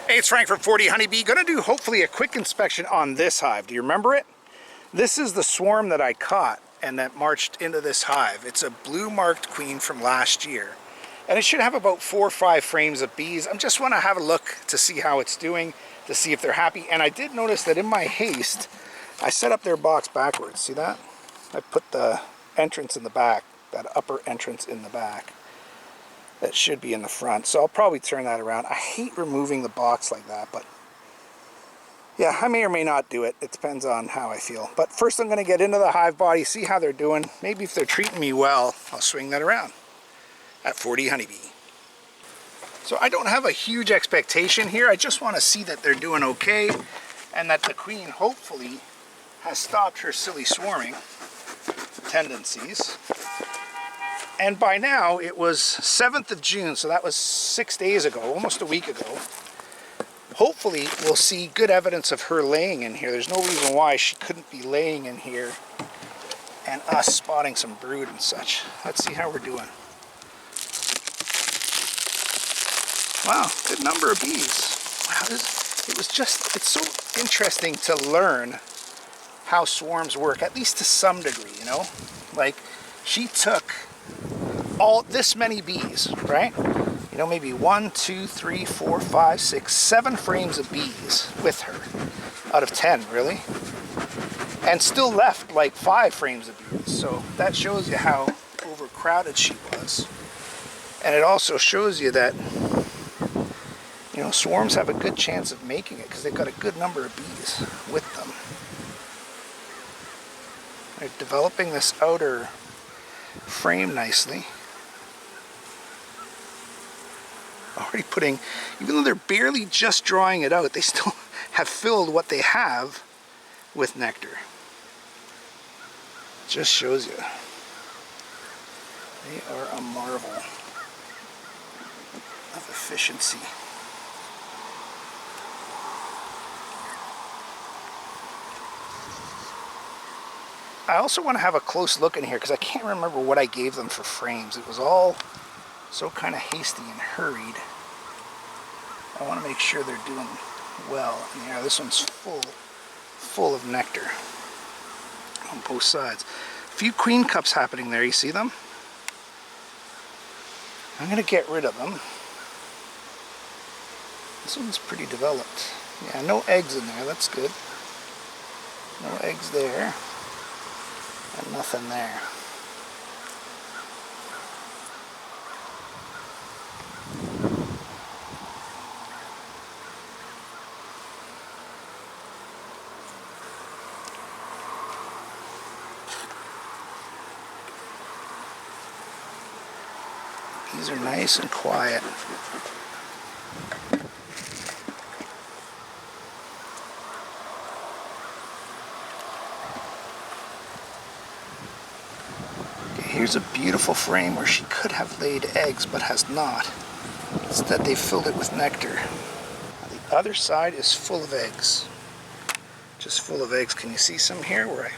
Hey, it's Frank from 40 Honeybee. Gonna do hopefully a quick inspection on this hive. Do you remember it? This is the swarm that I caught and that marched into this hive. It's a blue marked queen from last year. And it should have about 4 or 5 frames of bees. I just want to have a look to see how it's doing, to see if they're happy. And I did notice that in my haste, I set up their box backwards. See that? I put the entrance in the back, that upper entrance in the back. That should be in the front, so I'll probably turn that around. I hate removing the box like that, but yeah, I may or may not do it. It depends on how I feel. But first I'm going to get into the hive body, see how they're doing. Maybe if they're treating me well, I'll swing that around at 40 Honeybee. So I don't have a huge expectation here. I just want to see that they're doing okay and that the queen hopefully has stopped her silly swarming tendencies. And by now, it was 7th of June, so that was 6 days ago, almost a week ago. Hopefully, we'll see good evidence of her laying in here. There's no reason why she couldn't be laying in here and us spotting some brood and such. Let's see how we're doing. Wow, good number of bees. Wow, it's so interesting to learn how swarms work, at least to some degree, you know? Like, she took this many bees, right? You know, maybe 1, 2, 3, 4, 5, 6, 7 frames of bees with her out of 10, really, and still left like 5 frames of bees. So that shows you how overcrowded she was, and it also shows you that, you know, swarms have a good chance of making it because they've got a good number of bees with them. They're developing this outer frame nicely. Already putting, even though they're barely just drawing it out, they still have filled what they have with nectar. Just shows you. They are a marvel of efficiency. I also want to have a close look in here because I can't remember what I gave them for frames. It was all so kind of hasty and hurried. I want to make sure they're doing well. And yeah, this one's full of nectar on both sides. A few queen cups happening there, you see them? I'm going to get rid of them. This one's pretty developed. Yeah, no eggs in there, that's good. No eggs there. And nothing there. These are nice and quiet. Here's a beautiful frame where she could have laid eggs but has not. Instead they filled it with nectar. The other side is full of eggs. Just full of eggs. Can you see some here where I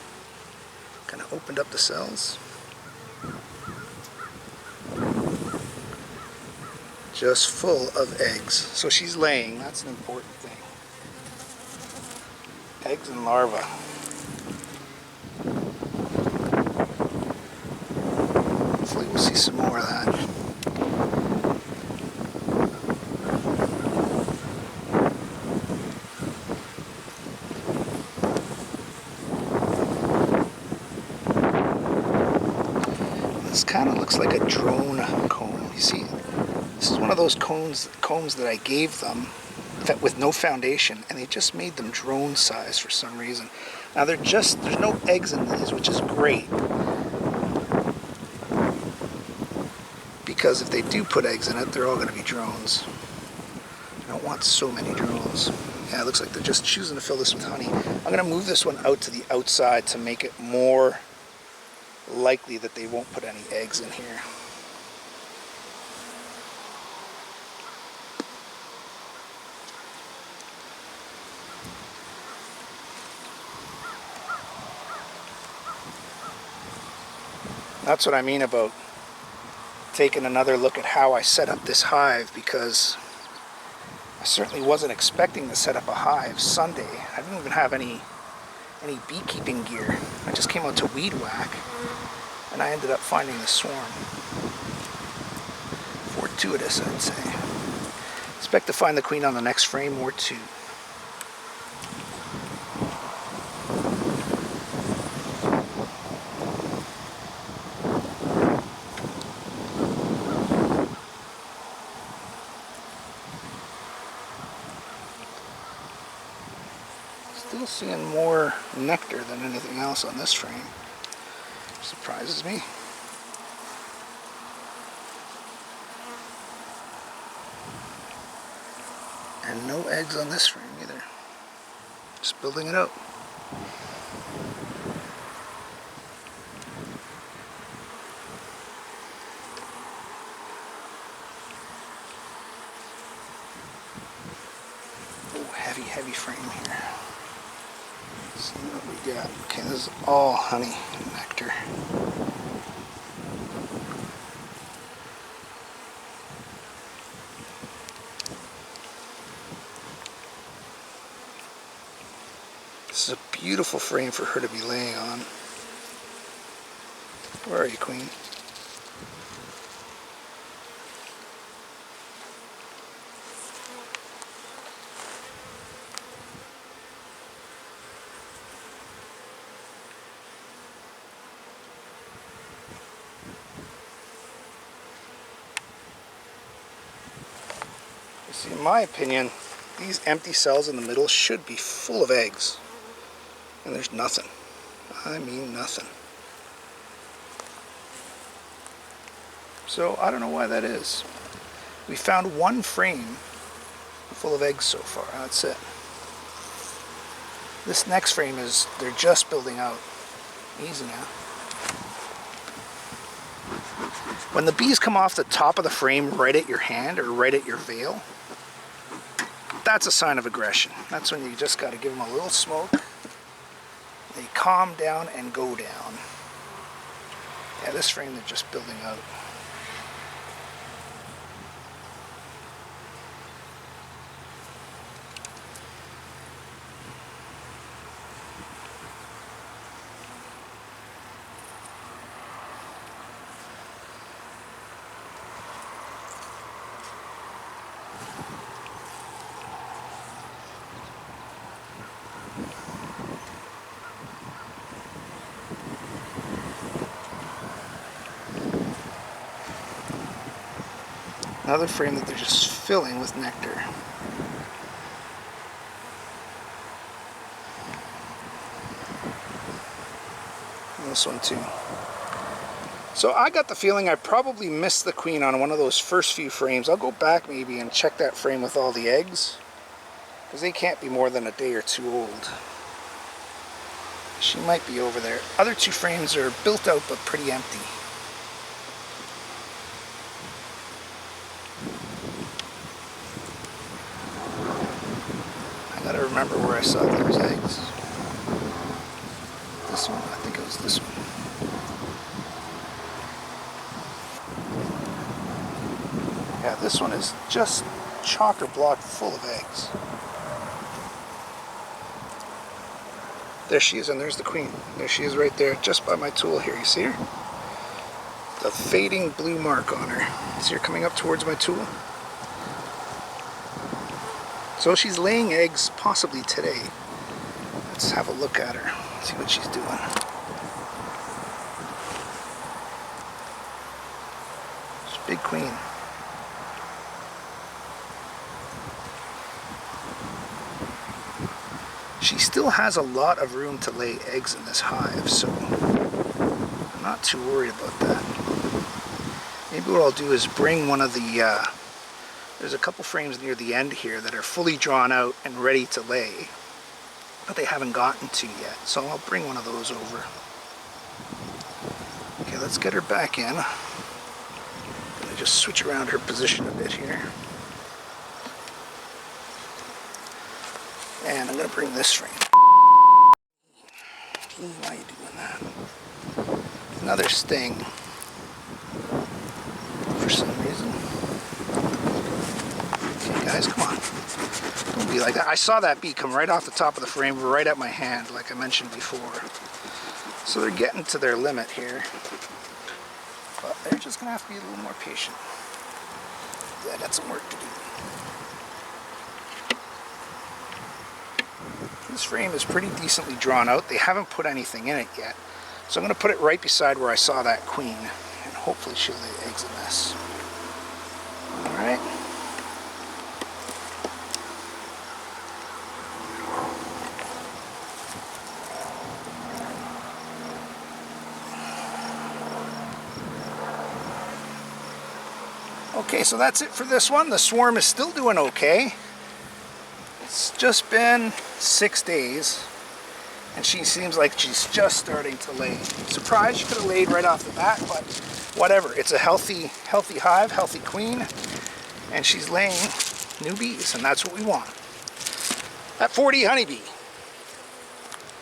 kind of opened up the cells? Just full of eggs. So she's laying, that's an important thing. Eggs and larvae. Hopefully we'll see some more of that. This kind of looks like a drone comb. You see, this is one of those combs that I gave them that with no foundation, and they just made them drone size for some reason. Now there's no eggs in these, which is great. Because if they do put eggs in it, they're all going to be drones. I don't want so many drones. Yeah, it looks like they're just choosing to fill this with honey. I'm going to move this one out to the outside to make it more likely that they won't put any eggs in here. That's what I mean about taking another look at how I set up this hive, because I certainly wasn't expecting to set up a hive Sunday. I didn't even have any beekeeping gear. I just came out to weed whack, and I ended up finding the swarm. Fortuitous, I'd say. Expect to find the queen on the next frame or two. Still seeing more nectar than anything else on this frame. Surprises me. And no eggs on this frame either. Just building it out. Oh, heavy frame here. Let's see what we got. Okay, this is all honey nectar. This is a beautiful frame for her to be laying on. Where are you, queen? You see, in my opinion, these empty cells in the middle should be full of eggs. And there's nothing. I mean nothing. So I don't know why that is. We found one frame full of eggs so far. That's it. This next frame is, they're just building out. Easy now. When the bees come off the top of the frame right at your hand or right at your veil, that's a sign of aggression. That's when you just got to give them a little smoke. They calm down and go down. Yeah, this frame they're just building out. Another frame that they're just filling with nectar. And this one too. So I got the feeling I probably missed the queen on one of those first few frames. I'll go back maybe and check that frame with all the eggs, because they can't be more than a day or two old. She might be over there. Other two frames are built out but pretty empty. I gotta remember where I saw those eggs. This one, I think it was this one. Yeah, this one is just chocker block full of eggs. There she is, and there's the queen. There she is right there, just by my tool here. You see her? The fading blue mark on her. See her coming up towards my tool? So she's laying eggs possibly today. Let's have a look at her, see what she's doing. She's a big queen. She still has a lot of room to lay eggs in this hive, so I'm not too worried about that. Maybe what I'll do is bring one of the there's a couple frames near the end here that are fully drawn out and ready to lay, but they haven't gotten to yet, so I'll bring one of those over. Okay, let's get her back in. I'm gonna just switch around her position a bit here. And I'm gonna bring this frame. Why are you doing that? Another sting. For some reason. Okay guys, come on. be like that. I saw that bee come right off the top of the frame, right at my hand, like I mentioned before. So they're getting to their limit here. But they're just going to have to be a little more patient. Yeah, I got some work to do. This frame is pretty decently drawn out. They haven't put anything in it yet. So I'm going to put it right beside where I saw that queen. And hopefully she'll lay eggs in this. Alright. Okay, so that's it for this one. The swarm is still doing okay. It's just been 6 days, and she seems like she's just starting to lay. I'm surprised she could have laid right off the bat, but whatever. It's a healthy hive, healthy queen, and she's laying new bees, and that's what we want. That 40 honeybee.